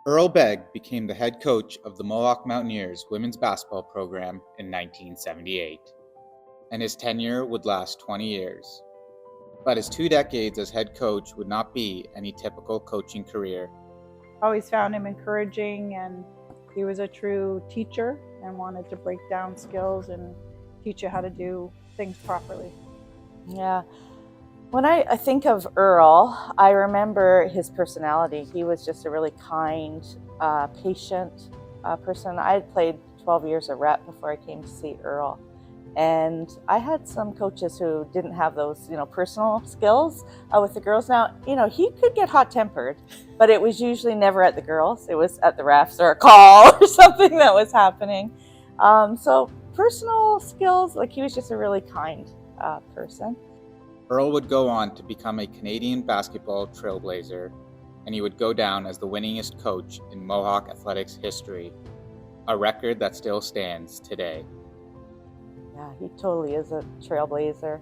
Earl Begg became the head coach of the Mohawk Mountaineers women's basketball program in 1978, and his tenure would last 20 years. But his 2 decades as head coach would not be any typical coaching career. Always found him encouraging, and he was a true teacher and wanted to break down skills and teach you how to do things properly. Yeah. When I think of Earl, I remember his personality. He was just a really kind, patient person. I had played 12 years of rep before I came to see Earl. And I had some coaches who didn't have those, personal skills with the girls. Now, he could get hot-tempered, but it was usually never at the girls. It was at the refs or a call or something that was happening. So personal skills, he was just a really kind person. Earl would go on to become a Canadian basketball trailblazer, and he would go down as the winningest coach in Mohawk athletics history, a record that still stands today. Yeah, he totally is a trailblazer.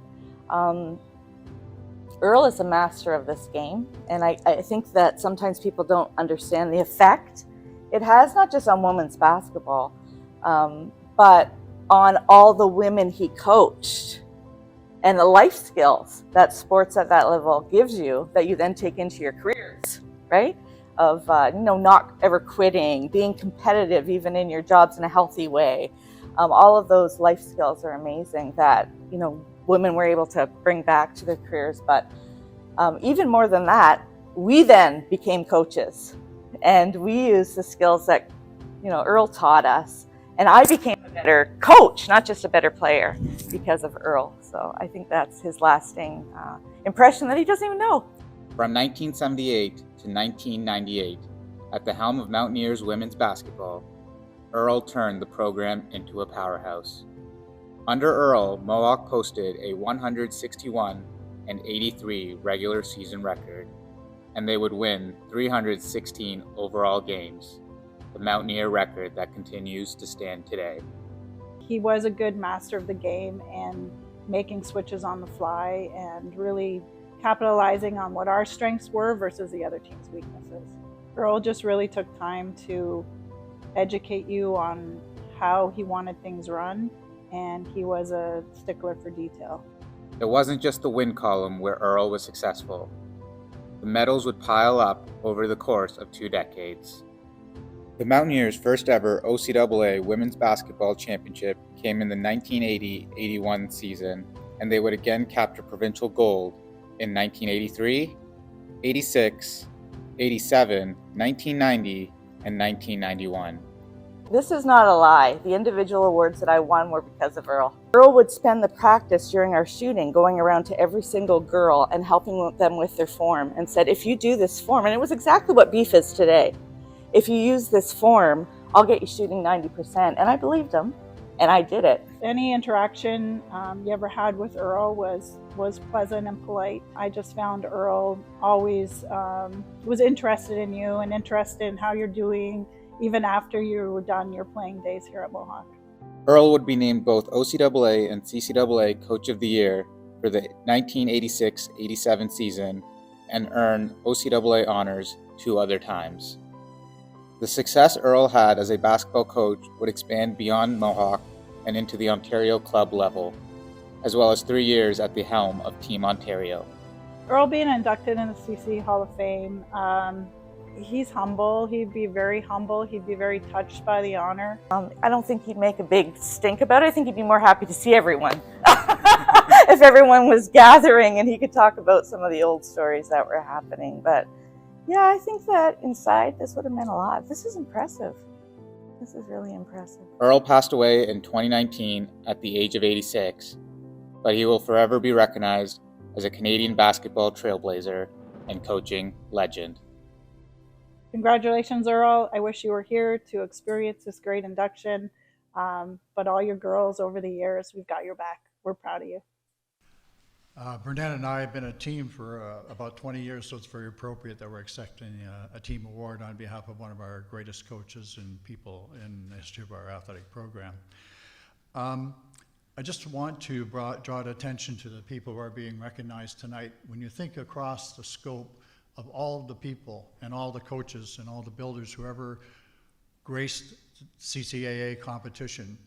Earl is a master of this game, and I think that sometimes people don't understand the effect it has, not just on women's basketball, but on all the women he coached. And the life skills that sports at that level gives you that you then take into your careers, right? Of, not ever quitting, being competitive even in your jobs in a healthy way. All of those life skills are amazing that, women were able to bring back to their careers. But even more than that, we then became coaches, and we used the skills that, Earl taught us. And I became a better coach, not just a better player, because of Earl. So I think that's his lasting impression that he doesn't even know. From 1978 to 1998, at the helm of Mountaineers women's basketball, Earl turned the program into a powerhouse. Under Earl, Mohawk posted a 161-83 regular season record, and they would win 316 overall games, the Mountaineer record that continues to stand today. He was a good master of the game and making switches on the fly and really capitalizing on what our strengths were versus the other team's weaknesses. Earl just really took time to educate you on how he wanted things run, and he was a stickler for detail. It wasn't just the win column where Earl was successful. The medals would pile up over the course of 2 decades. The Mountaineers' first ever OCAA Women's Basketball Championship came in the 1980-81 season, and they would again capture provincial gold in 1983, 86, 87, 1990, and 1991. This is not a lie. The individual awards that I won were because of Earl. Earl would spend the practice during our shooting going around to every single girl and helping them with their form, and said, if you do this form, and it was exactly what beef is today, if you use this form, I'll get you shooting 90%. And I believed him, and I did it. Any interaction you ever had with Earl was pleasant and polite. I just found Earl always was interested in you and interested in how you're doing, even after you were done your playing days here at Mohawk. Earl would be named both OCAA and CCAA Coach of the Year for the 1986-87 season and earn OCAA honors 2 other times. The success Earl had as a basketball coach would expand beyond Mohawk and into the Ontario club level, as well as 3 years at the helm of Team Ontario. Earl being inducted in the CC Hall of Fame, he's humble. He'd be very humble. He'd be very touched by the honor. I don't think he'd make a big stink about it. I think he'd be more happy to see everyone. If everyone was gathering and he could talk about some of the old stories that were happening. But yeah, I think that inside this would have meant a lot. This is impressive. This is really impressive. Earl passed away in 2019 at the age of 86, but he will forever be recognized as a Canadian basketball trailblazer and coaching legend. Congratulations, Earl. I wish you were here to experience this great induction. But all your girls over the years, we've got your back. We're proud of you. Bernadette and I have been a team for about 20 years, so it's very appropriate that we're accepting a team award on behalf of one of our greatest coaches and people in the history of our athletic program. I just want to draw attention to the people who are being recognized tonight. When you think across the scope of all of the people and all the coaches and all the builders who ever graced CCAA competition,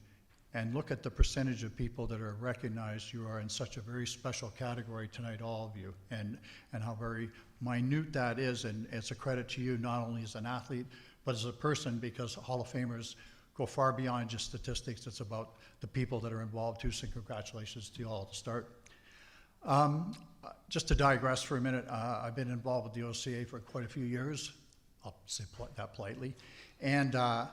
and look at the percentage of people that are recognized. You are in such a very special category tonight, all of you, and how very minute that is, and it's a credit to you not only as an athlete, but as a person, because Hall of Famers go far beyond just statistics. It's about the people that are involved too, so congratulations to you all to start. Just to digress for a minute, I've been involved with the OCA for quite a few years, I'll say that politely, and I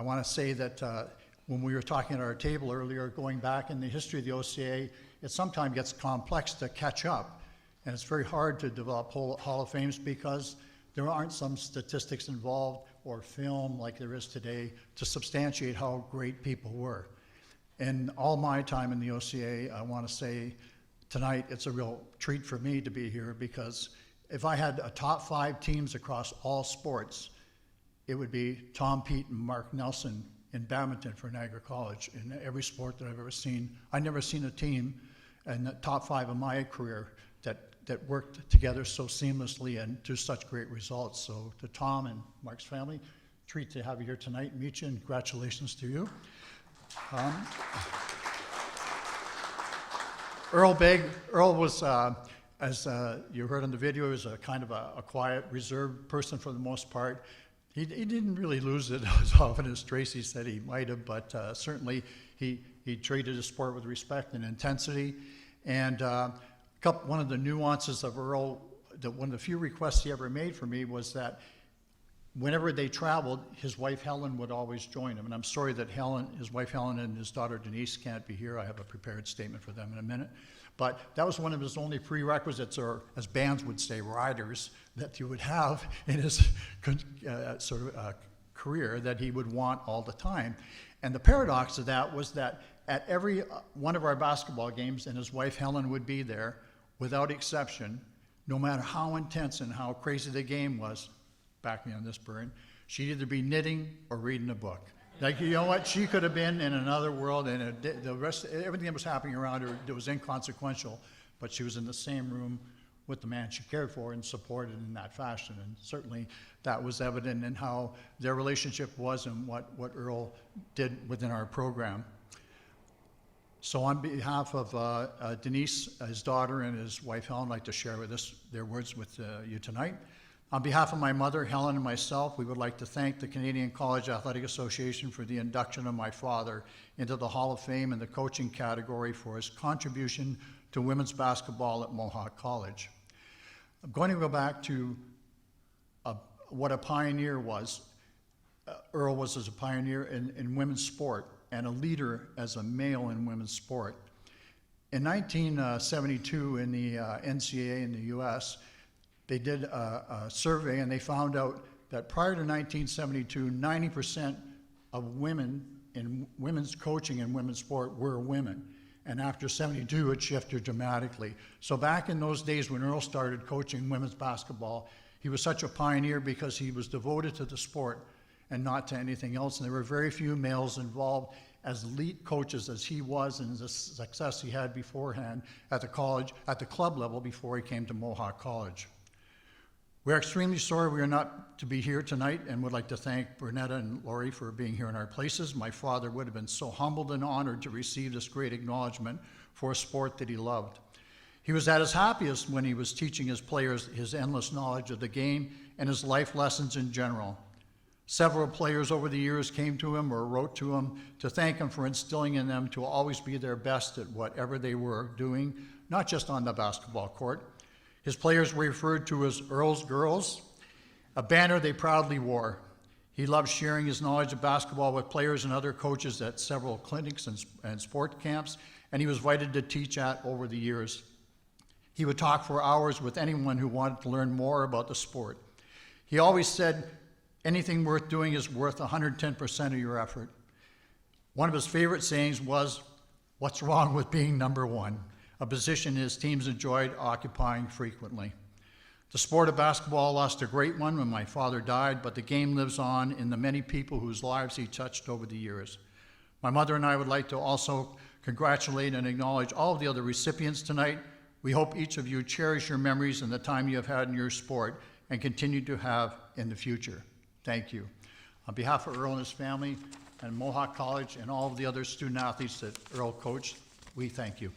want to say that when we were talking at our table earlier, going back in the history of the OCA, it sometimes gets complex to catch up, and it's very hard to develop Hall of Fames because there aren't some statistics involved or film like there is today to substantiate how great people were. In all my time in the OCA, I want to say tonight it's a real treat for me to be here, because if I had a top 5 teams across all sports, it would be Tom Pete and Mark Nelson in badminton for Niagara College. In every sport that I've ever seen, I've never seen a team in the top 5 of my career that worked together so seamlessly and to such great results. So to Tom and Mark's family, treat to have you here tonight, meet you, and congratulations to you. Earl Begg. Earl was, as you heard on the video, was a kind of a quiet, reserved person for the most part. He didn't really lose it as often as Tracy said he might have, but certainly he treated his sport with respect and intensity. And one of the nuances of Earl, one of the few requests he ever made for me was that whenever they traveled, his wife Helen would always join him. And I'm sorry that his wife Helen and his daughter Denise can't be here. I have a prepared statement for them in a minute. But that was one of his only prerequisites, or as bands would say, riders, that he would have in his career that he would want all the time. And the paradox of that was that at every one of our basketball games, and his wife Helen would be there, without exception, no matter how intense and how crazy the game was, back me on this, Byrne, she'd either be knitting or reading a book. Like, you know what, she could have been in another world, and the rest, everything that was happening around her, it was inconsequential, but she was in the same room with the man she cared for and supported in that fashion. And certainly that was evident in how their relationship was and what Earl did within our program. So on behalf of Denise, his daughter, and his wife Helen, I'd like to share with us their words with you tonight. On behalf of my mother, Helen, and myself, we would like to thank the Canadian College Athletic Association for the induction of my father into the Hall of Fame in the coaching category for his contribution to women's basketball at Mohawk College. I'm going to go back to what a pioneer was. Earl was as a pioneer in women's sport and a leader as a male in women's sport. In 1972 in the NCAA in the US, they did a survey and they found out that prior to 1972, 90% of women in women's coaching and women's sport were women. And after 72, it shifted dramatically. So back in those days when Earl started coaching women's basketball, he was such a pioneer because he was devoted to the sport and not to anything else. And there were very few males involved as elite coaches as he was, and the success he had beforehand at the club level before he came to Mohawk College. We're extremely sorry we are not to be here tonight, and would like to thank Bernetta and Laurie for being here in our places. My father would have been so humbled and honored to receive this great acknowledgement for a sport that he loved. He was at his happiest when he was teaching his players his endless knowledge of the game and his life lessons in general. Several players over the years came to him or wrote to him to thank him for instilling in them to always be their best at whatever they were doing, not just on the basketball court. His players were referred to as Earl's Girls, a banner they proudly wore. He loved sharing his knowledge of basketball with players and other coaches at several clinics and sport camps, and he was invited to teach at over the years. He would talk for hours with anyone who wanted to learn more about the sport. He always said, anything worth doing is worth 110% of your effort. One of his favorite sayings was, "What's wrong with being number one?" A position his teams enjoyed occupying frequently. The sport of basketball lost a great one when my father died, but the game lives on in the many people whose lives he touched over the years. My mother and I would like to also congratulate and acknowledge all of the other recipients tonight. We hope each of you cherish your memories and the time you have had in your sport, and continue to have in the future. Thank you. On behalf of Earl and his family and Mohawk College and all of the other student athletes that Earl coached, we thank you.